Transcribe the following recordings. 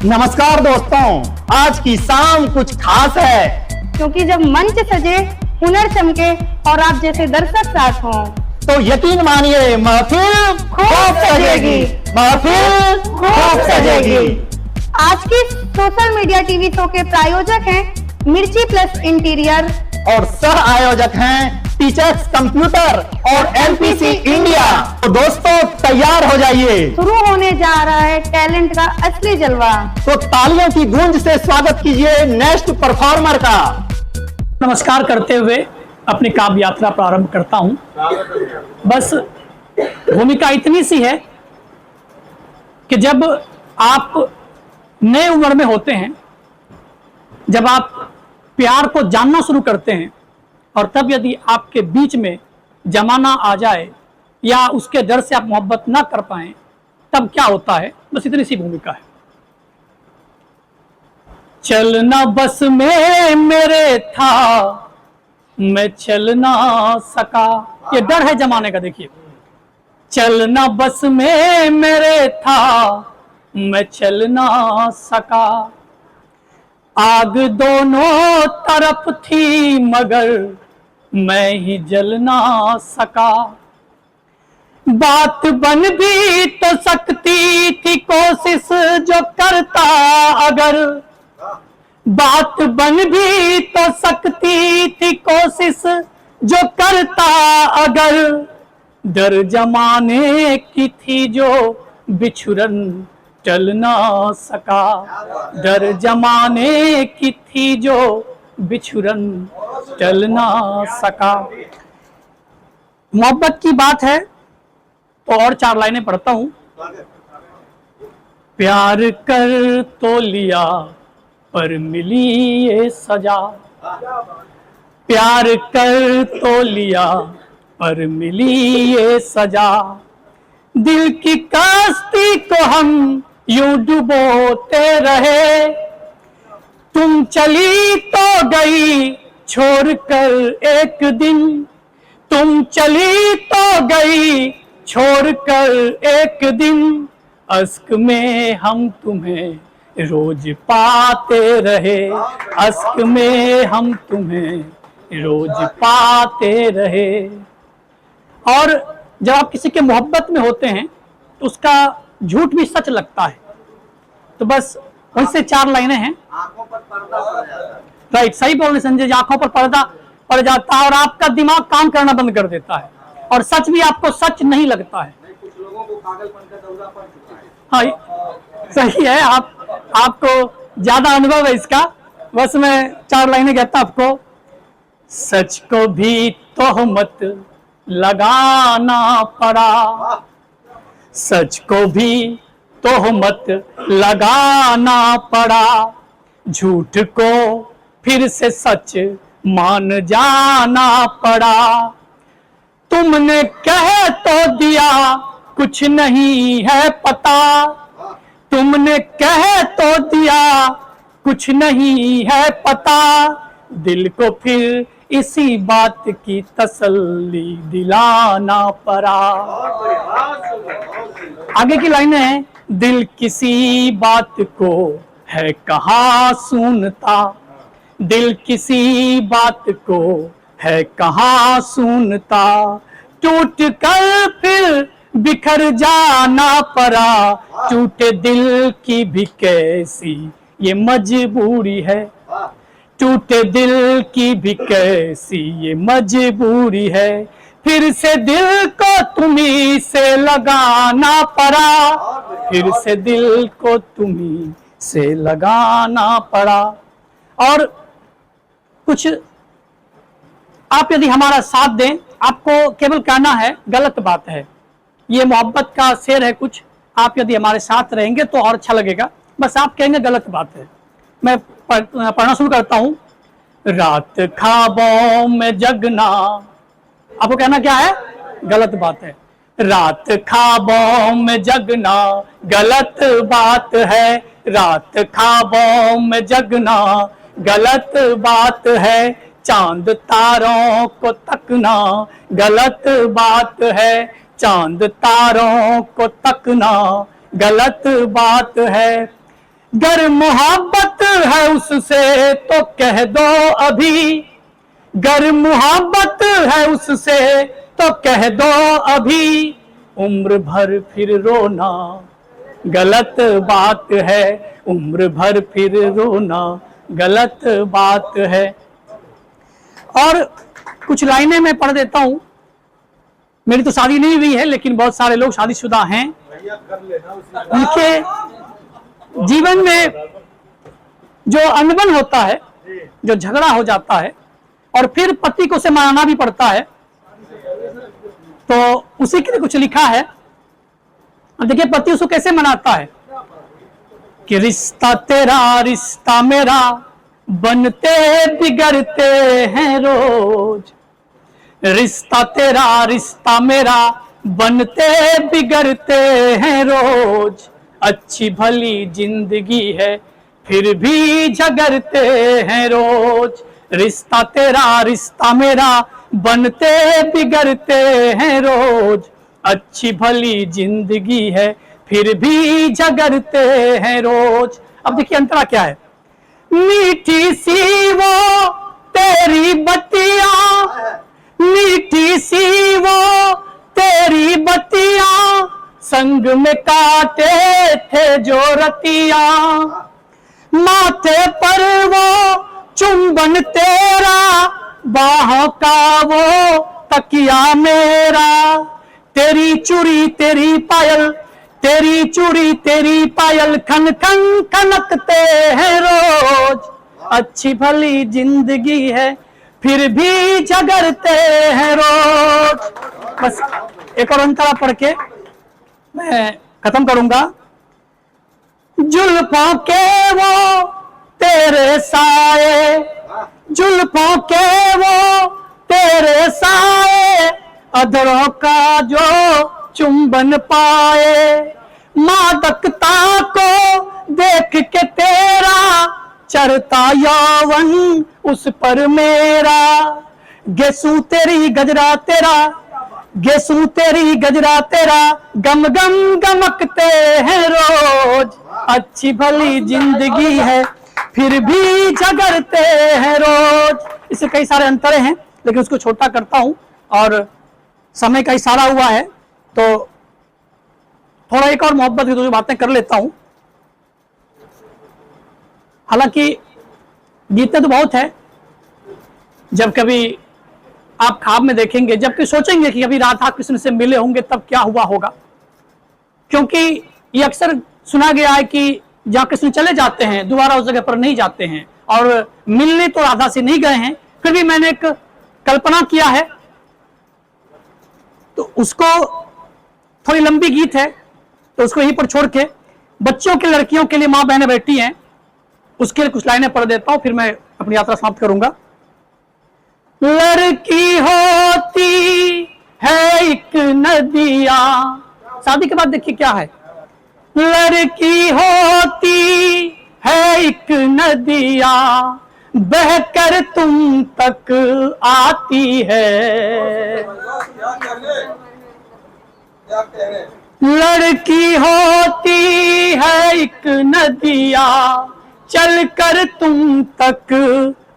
नमस्कार दोस्तों, आज की शाम कुछ खास है क्योंकि जब मंच सजे, हुनर चमके और आप जैसे दर्शक साथ हों तो यकीन मानिए महफिल खूब सजेगी, महफिल खूब सजेगी। आज की सोशल मीडिया टीवी शो के प्रायोजक हैं मिर्ची प्लस इंटीरियर और सह आयोजक हैं टीचर्स कंप्यूटर और एमपीसी इंडिया। तो दोस्तों तैयार हो जाइए, शुरू होने जा रहा है टैलेंट का असली जलवा। तो तालियों की गूंज से स्वागत कीजिए नेक्स्ट परफॉर्मर का। नमस्कार करते हुए अपनी काव्य यात्रा प्रारंभ करता हूं। बस भूमिका इतनी सी है कि जब आप नए उम्र में होते हैं, जब आप प्यार को जानना शुरू करते हैं और तब यदि आपके बीच में जमाना आ जाए या उसके डर से आप मोहब्बत ना कर पाएं, तब क्या होता है, बस इतनी सी भूमिका है। चलना बस में मेरे था, मैं चल ना सका, ये डर है जमाने का। देखिए, चलना बस में मेरे था, मैं चल ना सका, आग दोनों तरफ थी मगर मैं ही जल ना सका, बात बन भी तो सकती थी कोशिश जो करता अगर, बात बन भी तो सकती थी कोशिश जो करता अगर, डर जमाने की थी जो बिछुरन टल ना सका, डर जमाने की थी जो बिछुरन टल ना सका। मोहब्बत की बात है तो और 4 लाइनें पढ़ता हूं। प्यार कर तो लिया पर मिली ये सजा, प्यार कर तो लिया पर मिली ये सजा, दिल की कश्ती को हम यूं डुबोते रहे, तुम चली तो गई छोड़कर एक दिन, तुम चली तो गई छोड़कर एक दिन, अश्क में हम तुम्हें रोज पाते रहे, अश्क में हम तुम्हें रोज पाते रहे। और जब आप किसी के मोहब्बत में होते हैं तो उसका झूठ भी सच लगता है। तो बस उनसे 4 लाइनें हैं। आंखों पर पर्दा पड़ जाता है। राइट, सही बोल रहे संजय जी, आंखों पर पर्दा पड़ जाता है और आपका दिमाग काम करना बंद कर देता है और सच भी आपको सच नहीं लगता है। कुछ लोगों को पागलपन का दौरा पड़ चुका है। हाँ, सही है, आपको ज्यादा अनुभव है इसका। बस मैं 4 लाइनें कहता आपको। सच को भी तोहमत लगाना पड़ा, सच को भी तोहमत लगाना पड़ा, झूठ को फिर से सच मान जाना पड़ा, तुमने कह तो दिया कुछ नहीं है पता, तुमने कह तो दिया कुछ नहीं है पता, दिल को फिर इसी बात की तसल्ली दिलाना पड़ा। आगे की लाइनें हैं। दिल किसी बात को है कहाँ सुनता, दिल किसी बात को है कहाँ सुनता, टूट कर फिर बिखर जाना पड़ा, टूटे दिल की भी कैसी ये मजबूरी है, टूटे दिल की भी कैसी ये मजबूरी है, फिर से दिल को तुम्ही से लगाना पड़ा, फिर से दिल को तुम्ही से लगाना पड़ा। और कुछ आप यदि हमारा साथ दें, आपको केवल कहना है गलत बात है, ये मोहब्बत का शेर है कुछ, आप यदि हमारे साथ रहेंगे तो और अच्छा लगेगा। बस आप कहेंगे गलत बात है। मैं पढ़ना शुरू करता हूं। रात ख्वाबों में जगना, आपको कहना क्या है, गलत बात है। रात ख्वाबों में जगना गलत बात है, रात ख्वाबों में जगना गलत बात है, चांद तारों को तकना गलत बात है, चांद तारों को तकना गलत बात है, गर मोहब्बत है उससे तो कह दो अभी, गर मोहब्बत है उससे तो कह दो अभी, उम्र भर फिर रोना गलत बात है, उम्र भर फिर रोना गलत बात है। और कुछ लाइनें मैं पढ़ देता हूं। मेरी तो शादी नहीं हुई है, लेकिन बहुत सारे लोग शादीशुदा हैं। उनके जीवन में जो अनबन होता है, जो झगड़ा हो जाता है, और फिर पति को उसे मनाना भी पड़ता है, तो उसी के लिए कुछ लिखा है। अब देखिए पति उसको कैसे मनाता है कि रिश्ता तेरा रिश्ता मेरा बनते बिगड़ते हैं रोज, रिश्ता तेरा रिश्ता मेरा बनते बिगड़ते हैं रोज, अच्छी भली जिंदगी है फिर भी झगड़ते हैं रोज, रिश्ता तेरा रिश्ता मेरा बनते बिगड़ते हैं रोज, अच्छी भली जिंदगी है फिर भी झगड़ते हैं रोज। अब देखिए अंतरा क्या है। मीठी सी वो तेरी बत्तियां, मीठी सी वो तेरी बत्तियां, संग में काटे थे जो रतियां, माथे पर वो चुंबन तेरा, बाहों का वो तकिया मेरा, तेरी चूड़ी तेरी पायल, तेरी चूड़ी तेरी पायल खन खन खनकते हैं रोज, अच्छी भली जिंदगी है फिर भी झगड़ते हैं रोज। बस एक और अंतरा पढ़ के मैं खत्म करूंगा। जुल्फों के वो तेरे साए, जुल्फों के वो तेरे साए, अधरों का जो चुंबन पाए, मादकता को देख के तेरा चरता यौवन उस पर मेरा, गेसू तेरी गजरा तेरा, गेसू तेरी गजरा तेरा, गम गम गमकते हैं रोज, अच्छी भली जिंदगी है फिर भी झगड़ते हैं रोज। इससे कई सारे अंतरे हैं, लेकिन उसको छोटा करता हूं और समय का इशारा हुआ है तो थोड़ा एक और मोहब्बत की दो बातें कर लेता हूं। हालांकि गीतें तो बहुत है, जब कभी आप ख्वाब में देखेंगे, जबकि सोचेंगे कि कभी राधा कृष्ण से मिले होंगे तब क्या हुआ होगा, क्योंकि ये अक्सर सुना गया है कि जहां कृष्ण चले जाते हैं दोबारा उस जगह पर नहीं जाते हैं, और मिलने तो राधा से नहीं गए हैं, फिर भी मैंने एक कल्पना किया है, तो उसको थोड़ी लंबी गीत है तो उसको यहीं पर छोड़ के बच्चों के लड़कियों के लिए मां बहनें बैठी हैं, उसके लिए कुछ लाइनें पढ़ देता हूं, फिर मैं अपनी यात्रा समाप्त करूंगा। लड़की होती है एक नदिया, शादी के बाद देखिए क्या है, लड़की होती है एक नदिया, बहकर तुम तक आती है, लड़की होती है एक नदिया, चलकर तुम तक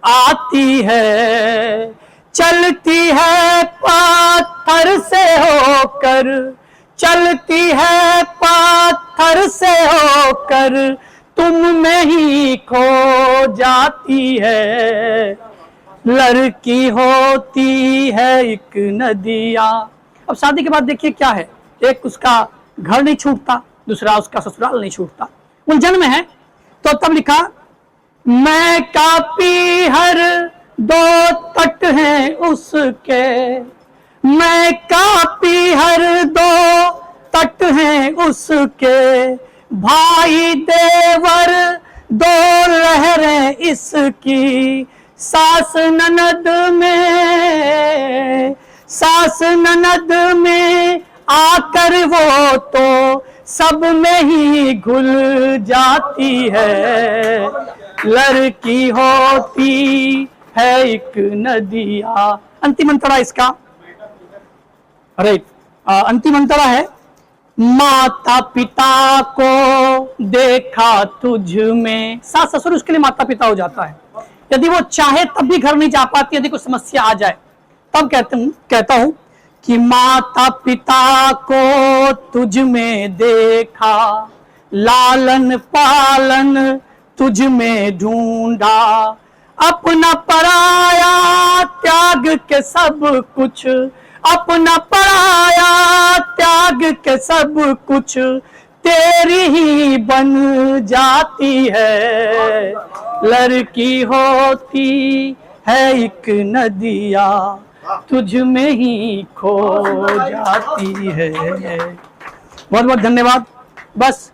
आती है, चलती है पत्थर से होकर, चलती है पत्थर से होकर, तुम में ही खो जाती है, लड़की होती है एक नदिया। अब शादी के बाद देखिए क्या है, एक उसका घर नहीं छूटता, दूसरा उसका ससुराल नहीं छूटता, उलझन में है। तो तब लिखा, मैं कापी हर दो तट हैं उसके, मैं कापी हर दो तट हैं उसके, भाई देवर दो लहरें इसकी, सास ननद में, सास ननद में आकर वो तो सब में ही घुल जाती है, लड़की होती है एक नदिया। अंतिम अंतरा इसका, अरे अंतिम अंतरा है, माता पिता को देखा तुझ में, सास ससुर उसके लिए माता पिता हो जाता है। यदि वो चाहे तब भी घर नहीं जा पाती, यदि कोई समस्या आ जाए तब कहता हूं कि माता पिता को तुझ में देखा, लालन पालन तुझ में ढूंढा, अपना पराया त्याग के सब कुछ, अपना पराया त्याग के सब कुछ तेरी ही बन जाती है। लड़की होती है एक नदिया, तुझ में ही खो जाती है। बहुत बहुत धन्यवाद। बस